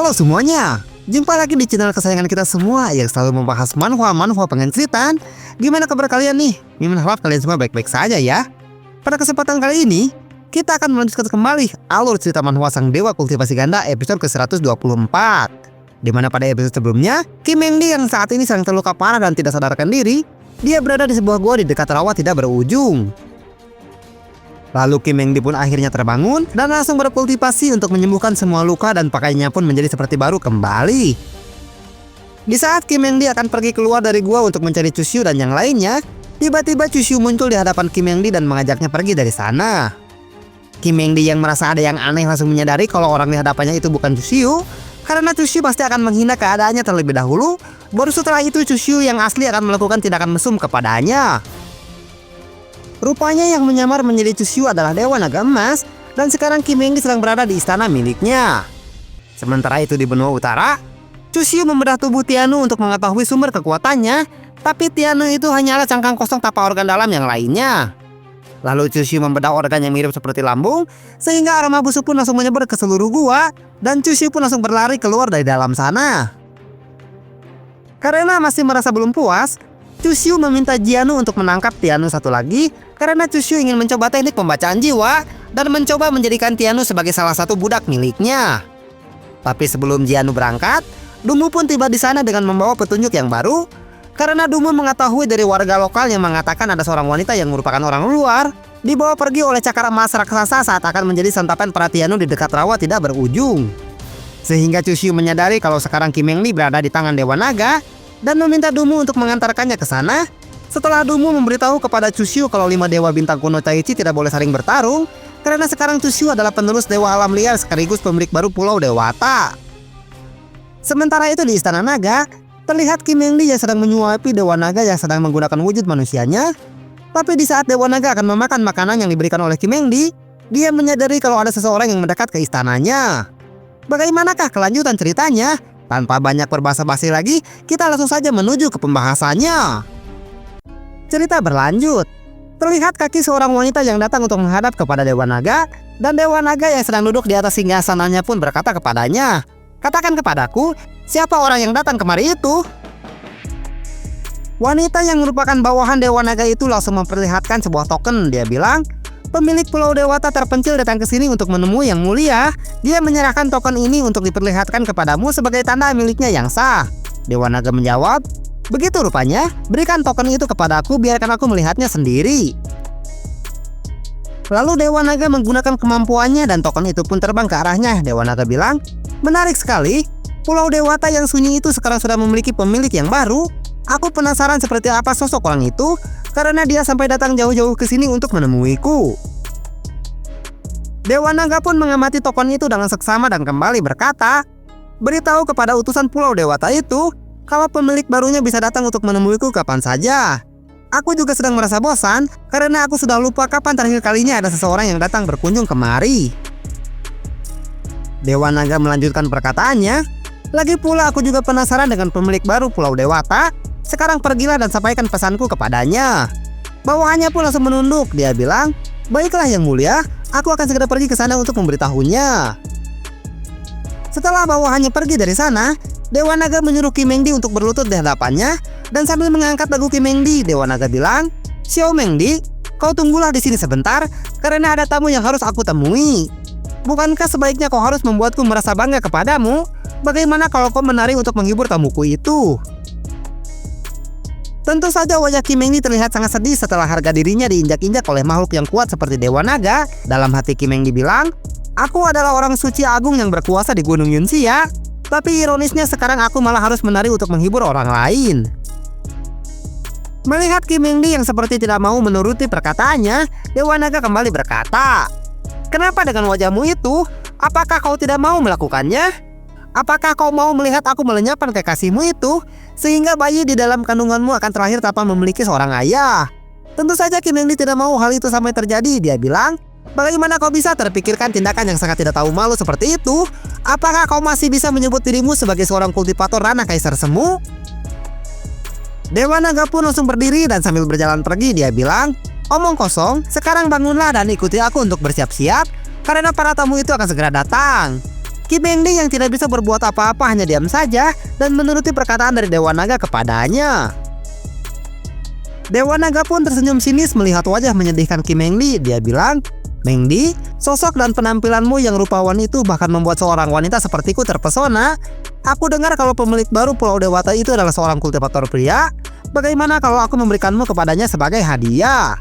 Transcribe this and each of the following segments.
Halo semuanya, jumpa lagi di channel kesayangan kita semua yang selalu membahas manhwa pengen cerita. Gimana kabar kalian nih? Mimin harap kalian semua baik-baik saja ya. Pada kesempatan kali ini, kita akan melanjutkan kembali alur cerita manhwa Sang Dewa Kultivasi Ganda episode ke-124. Dimana pada episode sebelumnya, Kim Mengdi yang saat ini sedang terluka parah dan tidak sadarkan diri, dia berada di sebuah gua di dekat rawa tidak berujung. Lalu Kim Mengdi pun akhirnya terbangun dan langsung berkultivasi untuk menyembuhkan semua luka dan pakaiannya pun menjadi seperti baru kembali. Di saat Kim Mengdi akan pergi keluar dari gua untuk mencari Chusyu dan yang lainnya, tiba-tiba Chusyu muncul di hadapan Kim Mengdi dan mengajaknya pergi dari sana. Kim Mengdi yang merasa ada yang aneh langsung menyadari kalau orang di hadapannya itu bukan Chusyu, karena Chusyu pasti akan menghina keadaannya terlebih dahulu, baru setelah itu Chusyu yang asli akan melakukan tindakan mesum kepadanya. Rupanya yang menyamar menjadi Chusyu adalah Dewa Naga Emas, dan sekarang Kim Mengdi sedang berada di istana miliknya. Sementara itu di benua utara, Chusyu membedah tubuh Tianu untuk mengetahui sumber kekuatannya, tapi Tianu itu hanyalah cangkang kosong tanpa organ dalam yang lainnya. Lalu Chusyu membedah organ yang mirip seperti lambung, sehingga aroma busuk pun langsung menyebar ke seluruh gua, dan Chusyu pun langsung berlari keluar dari dalam sana. Karena masih merasa belum puas, Chusyu meminta Jianu untuk menangkap Tianu satu lagi, karena Chusyu ingin mencoba teknik pembacaan jiwa dan mencoba menjadikan Tianu sebagai salah satu budak miliknya. Tapi sebelum Jianu berangkat, Dumu pun tiba di sana dengan membawa petunjuk yang baru, karena Dumu mengetahui dari warga lokal yang mengatakan ada seorang wanita yang merupakan orang luar dibawa pergi oleh cakar emas raksasa saat akan menjadi santapan para Tianu di dekat rawa tidak berujung. Sehingga Chusyu menyadari kalau sekarang Kim Mengdi berada di tangan Dewa Naga dan meminta Dumu untuk mengantarkannya ke sana. Setelah Dumu memberitahu kepada Chusyu kalau 5 dewa bintang kuno Taichi tidak boleh saling bertarung, karena sekarang Chusyu adalah penerus dewa alam liar sekaligus pemilik baru Pulau Dewata. Sementara itu di Istana Naga, terlihat Kim Mengdi yang sedang menyuapi Dewa Naga yang sedang menggunakan wujud manusianya. Tapi di saat Dewa Naga akan memakan makanan yang diberikan oleh Kim Mengdi, dia menyadari kalau ada seseorang yang mendekat ke istananya. Bagaimanakah kelanjutan ceritanya? Tanpa banyak berbasa-basi lagi, kita langsung saja menuju ke pembahasannya. Cerita berlanjut. Terlihat kaki seorang wanita yang datang untuk menghadap kepada Dewa Naga, dan Dewa Naga yang sedang duduk di atas singgasananya pun berkata kepadanya, "Katakan kepadaku, siapa orang yang datang kemari itu?" Wanita yang merupakan bawahan Dewa Naga itu langsung memperlihatkan sebuah token. Dia bilang, "Pemilik Pulau Dewata terpencil datang ke sini untuk menemui yang mulia. Dia menyerahkan token ini untuk diperlihatkan kepadamu sebagai tanda miliknya yang sah." Dewa Naga menjawab, "Begitu rupanya, berikan token itu kepadaku, biarkan aku melihatnya sendiri." Lalu Dewa Naga menggunakan kemampuannya dan token itu pun terbang ke arahnya. Dewa Naga bilang, "Menarik sekali, Pulau Dewata yang sunyi itu sekarang sudah memiliki pemilik yang baru. Aku penasaran seperti apa sosok orang itu, karena dia sampai datang jauh-jauh ke sini untuk menemuiku." Dewa Naga pun mengamati token itu dengan seksama dan kembali berkata, "Beritahu kepada utusan Pulau Dewata itu kalau pemilik barunya bisa datang untuk menemuiku kapan saja. Aku juga sedang merasa bosan karena aku sudah lupa kapan terakhir kalinya ada seseorang yang datang berkunjung kemari." Dewa Naga melanjutkan perkataannya, "Lagi pula aku juga penasaran dengan pemilik baru Pulau Dewata. Sekarang pergilah dan sampaikan pesanku kepadanya." Bawahannya pun langsung menunduk. Dia bilang, "Baiklah yang mulia, aku akan segera pergi ke sana untuk memberitahunya." Setelah bawahannya pergi dari sana, Dewa Naga menyuruh Kim Mengdi untuk berlutut di hadapannya, dan sambil mengangkat dagu Kim Mengdi, Dewa Naga bilang, "Xiao Mengdi, kau tunggulah di sini sebentar, karena ada tamu yang harus aku temui. Bukankah sebaiknya kau harus membuatku merasa bangga kepadamu? Bagaimana kalau kau menari untuk menghibur tamuku itu?" Tentu saja wajah Kim Mengdi terlihat sangat sedih setelah harga dirinya diinjak-injak oleh makhluk yang kuat seperti Dewa Naga. Dalam hati Kim Mengdi bilang, "Aku adalah orang suci agung yang berkuasa di Gunung Yunxia. Tapi ironisnya sekarang aku malah harus menari untuk menghibur orang lain." Melihat Kim Mengdi yang seperti tidak mau menuruti perkataannya, Dewa Naga kembali berkata, "Kenapa dengan wajahmu itu? Apakah kau tidak mau melakukannya? Apakah kau mau melihat aku melenyapkan kekasihmu itu, sehingga bayi di dalam kandunganmu akan terlahir tanpa memiliki seorang ayah?" Tentu saja Kim Mengdi tidak mau hal itu sampai terjadi. Dia bilang, "Bagaimana kau bisa terpikirkan tindakan yang sangat tidak tahu malu seperti itu? Apakah kau masih bisa menyebut dirimu sebagai seorang kultivator ranah kaisar semu?" Dewa Naga pun langsung berdiri dan sambil berjalan pergi dia bilang, "Omong kosong, sekarang bangunlah dan ikuti aku untuk bersiap-siap, karena para tamu itu akan segera datang." Kim Eng-di yang tidak bisa berbuat apa-apa hanya diam saja dan menuruti perkataan dari Dewa Naga kepadanya. Dewa Naga pun tersenyum sinis melihat wajah menyedihkan Kim Eng-di. Dia bilang, "Meng-di, sosok dan penampilanmu yang rupawan itu bahkan membuat seorang wanita sepertiku terpesona. Aku dengar kalau pemilik baru Pulau Dewata itu adalah seorang kultivator pria. Bagaimana kalau aku memberikanmu kepadanya sebagai hadiah?"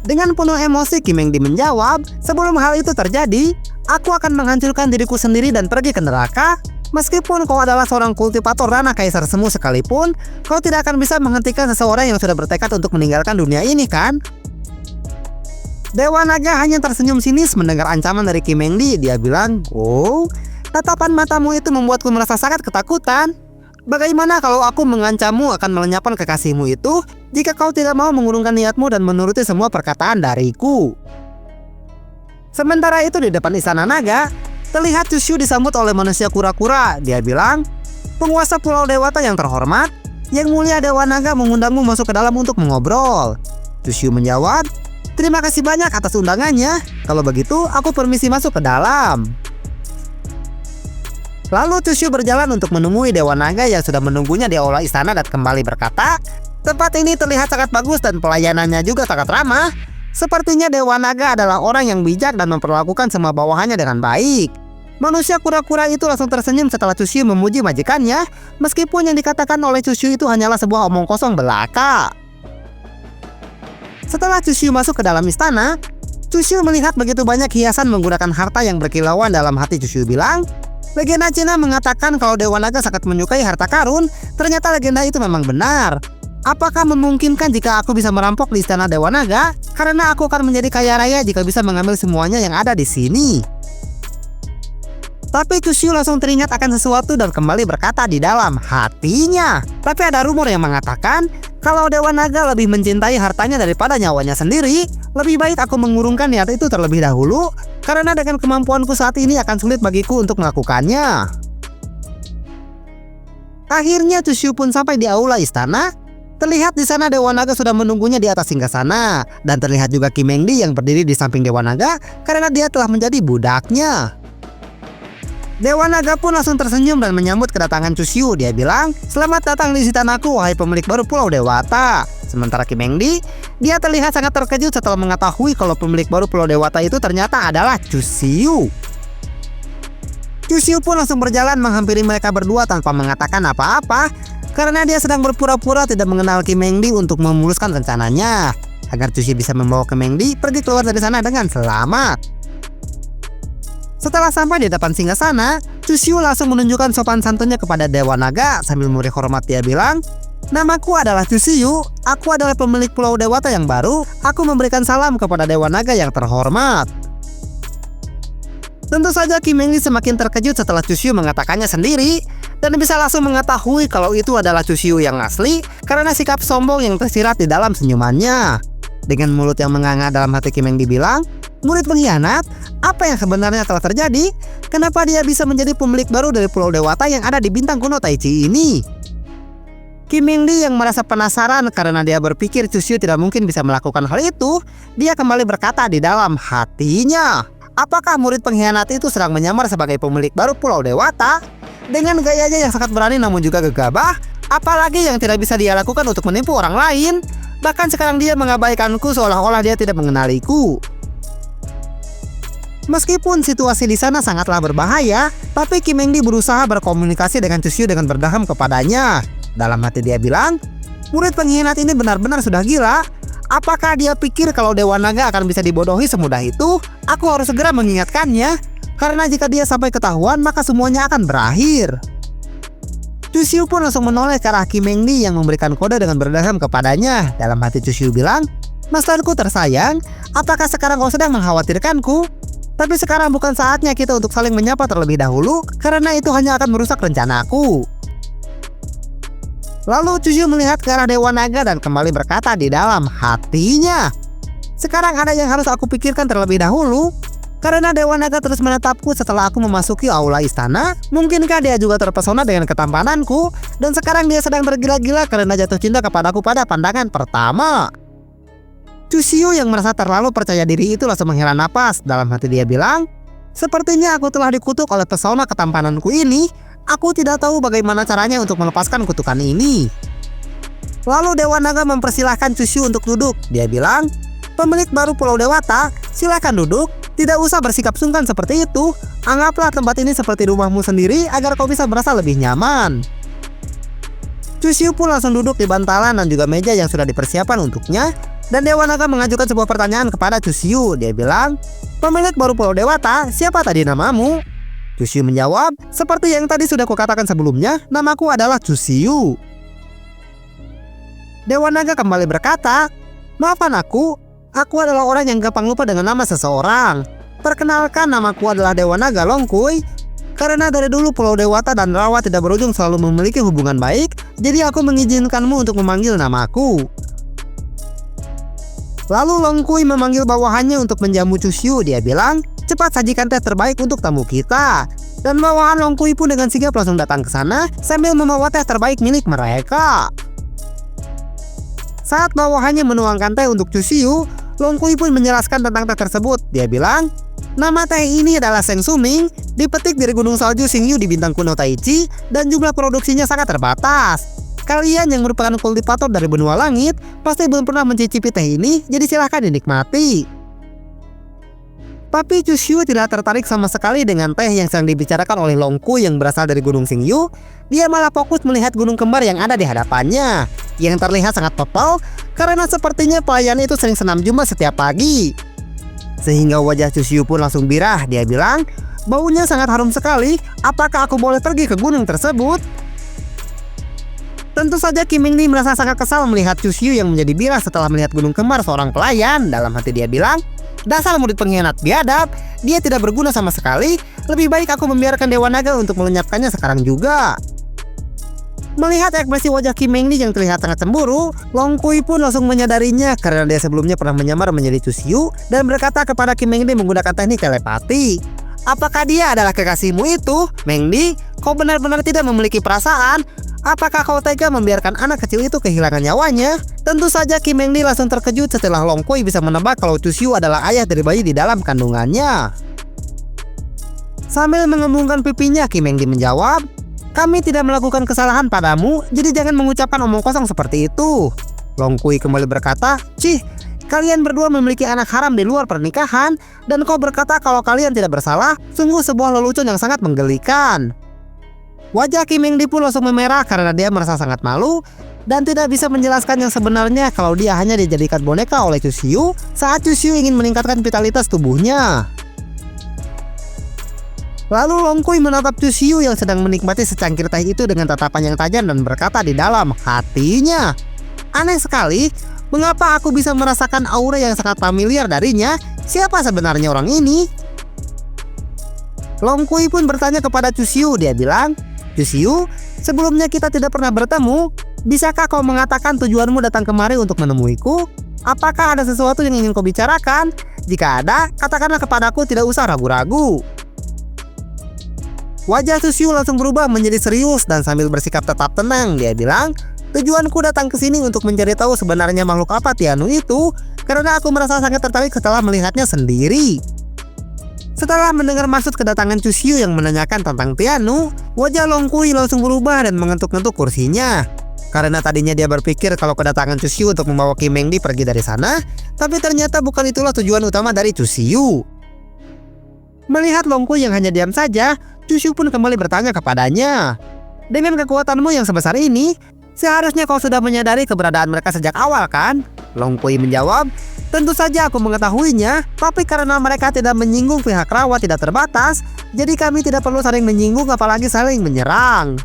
Dengan penuh emosi, Kim Eng-di menjawab, "Sebelum hal itu terjadi, aku akan menghancurkan diriku sendiri dan pergi ke neraka. Meskipun kau adalah seorang kultivator ranah kaisar semu sekalipun, kau tidak akan bisa menghentikan seseorang yang sudah bertekad untuk meninggalkan dunia ini, kan?" Dewa Naga hanya tersenyum sinis mendengar ancaman dari Kim Eng-di. Dia bilang, "Oh, tatapan matamu itu membuatku merasa sangat ketakutan. Bagaimana kalau aku mengancammu akan melenyapkan kekasihmu itu jika kau tidak mau mengurungkan niatmu dan menuruti semua perkataan dariku?" Sementara itu di depan istana naga, terlihat Chushu disambut oleh manusia kura-kura. Dia bilang, "Penguasa Pulau Dewata yang terhormat, Yang Mulia Dewa Naga mengundangmu masuk ke dalam untuk mengobrol." Chushu menjawab, "Terima kasih banyak atas undangannya. Kalau begitu, aku permisi masuk ke dalam." Lalu Chushu berjalan untuk menemui Dewa Naga yang sudah menunggunya di aula istana dan kembali berkata, "Tempat ini terlihat sangat bagus dan pelayanannya juga sangat ramah. Sepertinya Dewa Naga adalah orang yang bijak dan memperlakukan semua bawahannya dengan baik." Manusia kura-kura itu langsung tersenyum setelah Chushu memuji majikannya, meskipun yang dikatakan oleh Chushu itu hanyalah sebuah omong kosong belaka. Setelah Chushu masuk ke dalam istana, Chushu melihat begitu banyak hiasan menggunakan harta yang berkilauan. Dalam hati Chushu bilang, legenda Cina mengatakan kalau Dewa Naga sangat menyukai harta karun. Ternyata legenda itu memang benar. Apakah memungkinkan jika aku bisa merampok di istana Dewa Naga? Karena aku akan menjadi kaya raya jika bisa mengambil semuanya yang ada di sini. Tapi Chushu langsung teringat akan sesuatu dan kembali berkata di dalam hatinya, "Tapi ada rumor yang mengatakan kalau Dewa Naga lebih mencintai hartanya daripada nyawanya sendiri. Lebih baik aku mengurungkan niat itu terlebih dahulu, karena dengan kemampuanku saat ini akan sulit bagiku untuk melakukannya." Akhirnya Chushu pun sampai di aula istana. Terlihat di sana Dewa Naga sudah menunggunya di atas singgasana, dan terlihat juga Kim Eng-di yang berdiri di samping Dewa Naga karena dia telah menjadi budaknya. Dewa Naga pun langsung tersenyum dan menyambut kedatangan Chushu. Dia bilang, "Selamat datang di istanaku, wahai pemilik baru Pulau Dewata." Sementara Kim Eng-di, dia terlihat sangat terkejut setelah mengetahui kalau pemilik baru Pulau Dewata itu ternyata adalah Chushu. Chushu pun langsung berjalan menghampiri mereka berdua tanpa mengatakan apa-apa, karena dia sedang berpura-pura tidak mengenal Kim Eng-di untuk memuluskan rencananya, agar Chushu bisa membawa Kim Eng-di pergi keluar dari sana dengan selamat. Setelah sampai di depan singgasana, Chushu langsung menunjukkan sopan santunnya kepada Dewa Naga sambil memberi hormat. Dia bilang, "Namaku adalah Chushu, aku adalah pemilik Pulau Dewata yang baru. Aku memberikan salam kepada Dewa Naga yang terhormat." Tentu saja Kim Eng-di semakin terkejut setelah Chushu mengatakannya sendiri, dan bisa langsung mengetahui kalau itu adalah Chushu yang asli karena sikap sombong yang tersirat di dalam senyumannya. Dengan mulut yang menganga, dalam hati Kim Eng-di bilang, "Murid pengkhianat, apa yang sebenarnya telah terjadi? Kenapa dia bisa menjadi pemilik baru dari Pulau Dewata yang ada di bintang kuno Taichi ini?" Kim Eng-di yang merasa penasaran karena dia berpikir Chushu tidak mungkin bisa melakukan hal itu, dia kembali berkata di dalam hatinya, apakah murid pengkhianat itu sedang menyamar sebagai pemilik baru Pulau Dewata? Dengan gayanya yang sangat berani namun juga gegabah, apalagi yang tidak bisa dia lakukan untuk menipu orang lain? Bahkan sekarang dia mengabaikanku seolah-olah dia tidak mengenaliku. Meskipun situasi di sana sangatlah berbahaya, tapi Kim Eng-di berusaha berkomunikasi dengan Chushu dengan berdaham kepadanya. Dalam hati dia bilang, murid pengkhianat ini benar-benar sudah gila. Apakah dia pikir kalau Dewa Naga akan bisa dibodohi semudah itu? Aku harus segera mengingatkannya, karena jika dia sampai ketahuan maka semuanya akan berakhir. Chushu pun langsung menoleh ke arah Kim Eng-di yang memberikan kode dengan berdaham kepadanya. Dalam hati Chushu bilang, "Masterku tersayang, apakah sekarang kau sedang mengkhawatirkanku? Tapi sekarang bukan saatnya kita untuk saling menyapa terlebih dahulu, karena itu hanya akan merusak rencanaku." Lalu Chushu melihat ke arah Dewa Naga dan kembali berkata di dalam hatinya, "Sekarang ada yang harus aku pikirkan terlebih dahulu. Karena Dewa Naga terus menatapku setelah aku memasuki aula istana, mungkinkah dia juga terpesona dengan ketampananku? Dan sekarang dia sedang tergila-gila karena jatuh cinta kepadaku pada pandangan pertama." Chushu yang merasa terlalu percaya diri itu langsung menghela napas. Dalam hati dia bilang, Sepertinya aku telah dikutuk oleh pesona ketampananku ini. Aku tidak tahu bagaimana caranya untuk melepaskan kutukan ini. Lalu Dewa Naga mempersilahkan Chushu untuk duduk. Dia bilang, pemilik baru Pulau Dewata, silakan duduk. Tidak usah bersikap sungkan seperti itu. Anggaplah tempat ini seperti rumahmu sendiri agar kau bisa merasa lebih nyaman. Chushu pun langsung duduk di bantalan dan juga meja yang sudah dipersiapkan untuknya. Dan Dewa Naga mengajukan sebuah pertanyaan kepada Chushu. Dia bilang, pemilik baru Pulau Dewata, siapa tadi namamu? Chushu menjawab, seperti yang tadi sudah kukatakan sebelumnya, namaku adalah Chushu. Dewa Naga kembali berkata, maafkan aku adalah orang yang gampang lupa dengan nama seseorang. Perkenalkan, namaku adalah Dewa Naga Longkuy. Karena dari dulu Pulau Dewata dan Rawa tidak berujung selalu memiliki hubungan baik, jadi aku mengizinkanmu untuk memanggil namaku. Lalu Longkuy memanggil bawahannya untuk menjamu Chushu. Dia bilang, cepat sajikan teh terbaik untuk tamu kita. Dan bawahan Longkuy pun dengan sigap langsung datang ke sana sambil membawa teh terbaik milik mereka. Saat bawahannya menuangkan teh untuk Chushu, Longkuy pun menjelaskan tentang teh tersebut. Dia bilang, nama teh ini adalah Seng Suming, dipetik dari gunung salju Xingyu di bintang kuno Taichi, dan jumlah produksinya sangat terbatas. Kalian yang merupakan kultivator dari benua langit pasti belum pernah mencicipi teh ini, jadi silahkan dinikmati. Tapi Chushu tidak tertarik sama sekali dengan teh yang sedang dibicarakan oleh Longkuy yang berasal dari gunung Xingyu. Dia malah fokus melihat gunung kembar yang ada di hadapannya, yang terlihat sangat total karena sepertinya pelayan itu sering senam jumpa setiap pagi. Sehingga wajah Chushu pun langsung birah. Dia bilang, baunya sangat harum sekali, apakah aku boleh pergi ke gunung tersebut? Tentu saja Kim Mingdi merasa sangat kesal melihat Chushu yang menjadi birah setelah melihat gunung kembar seorang pelayan. Dalam hati dia bilang, dasar murid pengkhianat biadab, dia tidak berguna sama sekali. Lebih baik aku membiarkan Dewa Naga untuk melenyapkannya sekarang juga. Melihat ekspresi wajah Kim Mingdi yang terlihat sangat cemburu, Longkuy pun langsung menyadarinya karena dia sebelumnya pernah menyamar menjadi Chushu dan berkata kepada Kim Mingdi menggunakan teknik telepati. Apakah dia adalah kekasihmu itu? Mingdi, kau benar-benar tidak memiliki perasaan. Apakah kau tega membiarkan anak kecil itu kehilangan nyawanya? Tentu saja Kim Mingdi langsung terkejut setelah Longkuy bisa menebak kalau Chushu adalah ayah dari bayi di dalam kandungannya. Sambil mengembungkan pipinya, Kim Mingdi menjawab, kami tidak melakukan kesalahan padamu, jadi jangan mengucapkan omong kosong seperti itu. Longkuy kembali berkata, cih, kalian berdua memiliki anak haram di luar pernikahan, dan kau berkata kalau kalian tidak bersalah, sungguh sebuah lelucon yang sangat menggelikan. Wajah Kim Mingdi pun langsung memerah karena dia merasa sangat malu dan tidak bisa menjelaskan yang sebenarnya kalau dia hanya dijadikan boneka oleh Chushu saat Chushu ingin meningkatkan vitalitas tubuhnya. Lalu Longkuy menatap Chushu yang sedang menikmati secangkir teh itu dengan tatapan yang tajam dan berkata di dalam hatinya, aneh sekali, mengapa aku bisa merasakan aura yang sangat familiar darinya? Siapa sebenarnya orang ini? Longkuy pun bertanya kepada Chushu. Dia bilang, Chushu, sebelumnya kita tidak pernah bertemu. Bisakah kau mengatakan tujuanmu datang kemari untuk menemuiku? Apakah ada sesuatu yang ingin kau bicarakan? Jika ada, katakanlah kepadaku, tidak usah ragu-ragu. Wajah Chushu langsung berubah menjadi serius dan sambil bersikap tetap tenang, dia bilang, tujuanku datang ke sini untuk mencari tahu sebenarnya makhluk apa Tianu itu, karena aku merasa sangat tertarik setelah melihatnya sendiri. Setelah mendengar maksud kedatangan Chushu yang menanyakan tentang Tianu, wajah Longkuy langsung berubah dan mengentuk-ngentuk kursinya. Karena tadinya dia berpikir kalau kedatangan Chushu untuk membawa Kim Mingdi pergi dari sana, tapi ternyata bukan itulah tujuan utama dari Chushu. Melihat Longkuy yang hanya diam saja, Chushu pun kembali bertanya kepadanya, dengan kekuatanmu yang sebesar ini, seharusnya kau sudah menyadari keberadaan mereka sejak awal kan? Longkuy menjawab, tentu saja aku mengetahuinya, tapi karena mereka tidak menyinggung pihak Rawa tidak terbatas, jadi kami tidak perlu saling menyinggung apalagi saling menyerang.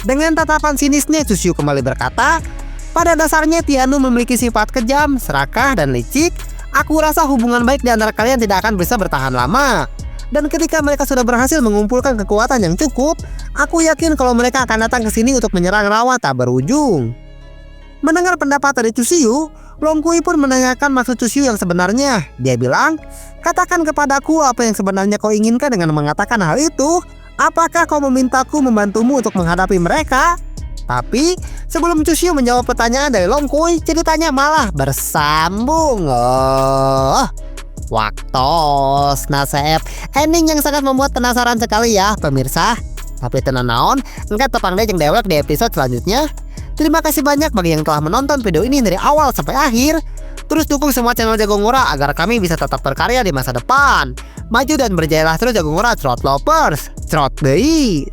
Dengan tatapan sinisnya, Chushu kembali berkata, pada dasarnya Tianu memiliki sifat kejam, serakah, dan licik. Aku rasa hubungan baik di antara kalian tidak akan bisa bertahan lama. Dan ketika mereka sudah berhasil mengumpulkan kekuatan yang cukup, aku yakin kalau mereka akan datang ke sini untuk menyerang Rawa tak berujung. Mendengar pendapat dari Chushu, Longkuy pun menanyakan maksud Chushu yang sebenarnya. Dia bilang, katakan kepadaku apa yang sebenarnya kau inginkan dengan mengatakan hal itu. Apakah kau memintaku membantumu untuk menghadapi mereka? Tapi sebelum Chushu menjawab pertanyaan dari Longkuy, ceritanya malah bersambung. Waktos, nasib ending yang sangat membuat penasaran sekali ya pemirsa. Tapi tenang naon, enggak tepang deh yang dewek di episode selanjutnya. Terima kasih banyak bagi yang telah menonton video ini dari awal sampai akhir. Terus dukung semua channel Jago Ngura agar kami bisa tetap berkarya di masa depan. Maju dan berjayalah terus Jago Ngura Trot Lovers. Trot deui.